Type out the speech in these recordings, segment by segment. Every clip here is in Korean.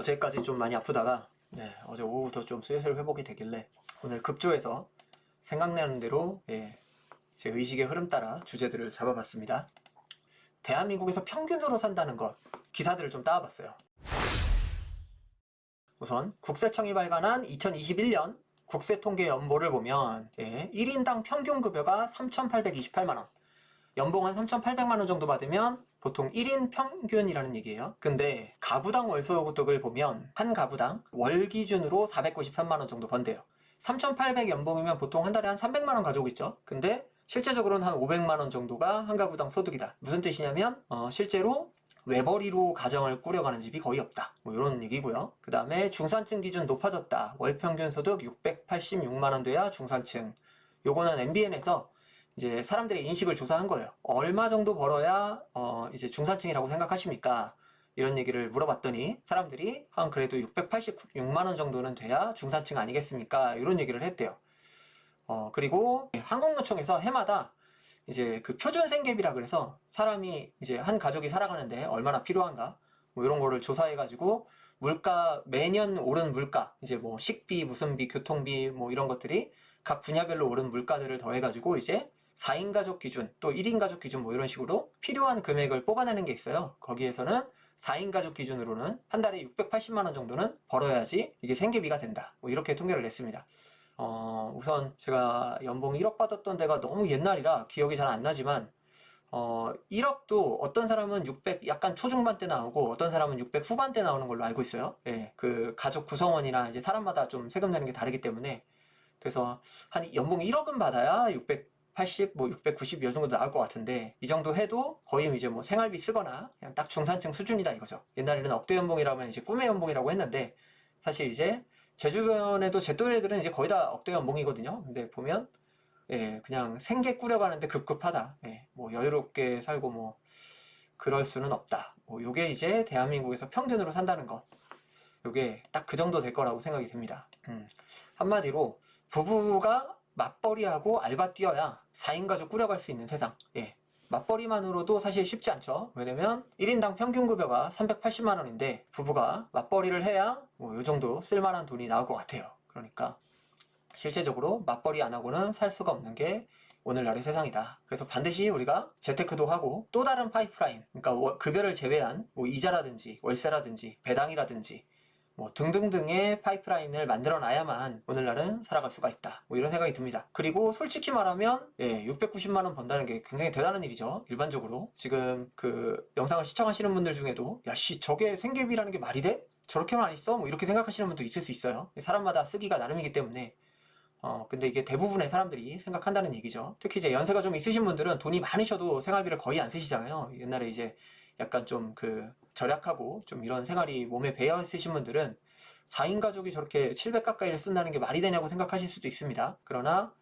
어제까지 좀 많이 아프다가 어제 오후부터 좀 슬슬 회복이 되길래 오늘 급조해서 생각나는 대로 제 의식의 흐름 따라 주제들을 잡아봤습니다. 대한민국에서 평균으로 산다는 것, 기사들을 좀 따와봤어요. 우선 국세청이 발간한 2021년 국세통계연보를 보면 1인당 평균급여가 3,828만원, 연봉 한 3,800만원 정도 받으면 보통 1인 평균이라는 얘기예요. 근데 가구당 월소득을 보면 한 가구당 월 기준으로 493만원 정도 번대요. 3,800 연봉이면 보통 한 달에 한 300만원 가지고 있죠. 근데 실제적으로는 한 500만원 정도가 한 가구당 소득이다. 무슨 뜻이냐면 실제로 외벌이로 가정을 꾸려가는 집이 거의 없다, 뭐 이런 얘기고요. 그 다음에 중산층 기준 높아졌다. 월 평균 소득 686만원 돼야 중산층. 요거는 MBN에서 이제 사람들의 인식을 조사한 거예요. 얼마 정도 벌어야 이제 중산층이라고 생각하십니까? 이런 얘기를 물어봤더니 사람들이 한 그래도 686만원 정도는 돼야 중산층 아니겠습니까? 이런 얘기를 했대요. 그리고 한국노총에서 해마다 이제 그 표준 생계비라 그래서 사람이 이제 한 가족이 살아가는데 얼마나 필요한가 뭐 이런 거를 조사해가지고 물가, 매년 오른 물가, 이제 뭐 식비, 무슨 비, 교통비 뭐 이런 것들이 각 분야별로 오른 물가들을 더해가지고 이제 4인 가족 기준, 또 1인 가족 기준 뭐 이런 식으로 필요한 금액을 뽑아내는 게 있어요. 거기에서는 4인 가족 기준으로는 한 달에 680만원 정도는 벌어야지 이게 생계비가 된다. 뭐 이렇게 통계를 냈습니다. 우선 제가 연봉 1억 받았던 데가 너무 옛날이라 기억이 잘 안 나지만 1억도 어떤 사람은 600 약간 초중반 때 나오고 어떤 사람은 600 후반 때 나오는 걸로 알고 있어요. 그 가족 구성원이나 이제 사람마다 좀 세금 내는 게 다르기 때문에 그래서 한 연봉 1억은 받아야 680, 뭐 690 이 정도 나올 것 같은데 이 정도 해도 거의 이제 뭐 생활비 쓰거나 그냥 딱 중산층 수준이다 이거죠. 옛날에는 억대 연봉이라면 이제 꿈의 연봉이라고 했는데 사실 이제 제 주변에도 제 또래들은 이제 거의 다 억대 연봉이거든요. 근데 보면 그냥 생계 꾸려가는데 급급하다. 뭐 여유롭게 살고 뭐 그럴 수는 없다. 뭐 요게 이제 대한민국에서 평균으로 산다는 것. 요게 딱 그 정도 될 거라고 생각이 됩니다. 한마디로 부부가 맞벌이하고 알바 뛰어야 4인 가족 꾸려갈 수 있는 세상. 맞벌이만으로도 사실 쉽지 않죠. 왜냐면 1인당 평균 급여가 380만원인데 부부가 맞벌이를 해야 뭐 요 정도 쓸만한 돈이 나올 것 같아요. 그러니까 실제적으로 맞벌이 안 하고는 살 수가 없는 게 오늘날의 세상이다. 그래서 반드시 우리가 재테크도 하고 또 다른 파이프라인, 그러니까 급여를 제외한 뭐 이자라든지 월세라든지 배당이라든지 뭐 등등등의 파이프라인을 만들어 놔야만 오늘날은 살아갈 수가 있다. 뭐 이런 생각이 듭니다. 그리고 솔직히 말하면 690만원 번다는 게 굉장히 대단한 일이죠. 일반적으로 지금 그 영상을 시청하시는 분들 중에도 야씨 저게 생계비라는 게 말이 돼? 저렇게 많이 써? 뭐 이렇게 생각하시는 분도 있을 수 있어요. 사람마다 쓰기가 나름이기 때문에 근데 이게 대부분의 사람들이 생각한다는 얘기죠. 특히 이제 연세가 좀 있으신 분들은 돈이 많으셔도 생활비를 거의 안 쓰시잖아요. 옛날에 이제 약간 좀 그 절약하고 좀 이런 생활이 몸에 배어 있으신 분들은 4인 가족이 저렇게 700 가까이를 쓴다는 게 말이 되냐고 생각하실 수도 있습니다. 그러나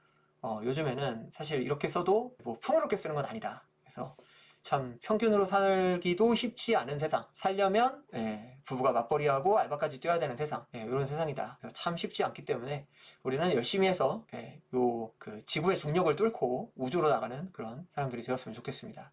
요즘에는 사실 이렇게 써도 뭐 풍요롭게 쓰는 건 아니다. 그래서 참 평균으로 살기도 쉽지 않은 세상, 살려면 부부가 맞벌이하고 알바까지 뛰어야 되는 세상, 이런 세상이다. 그래서 참 쉽지 않기 때문에 우리는 열심히 해서 요 그 지구의 중력을 뚫고 우주로 나가는 그런 사람들이 되었으면 좋겠습니다.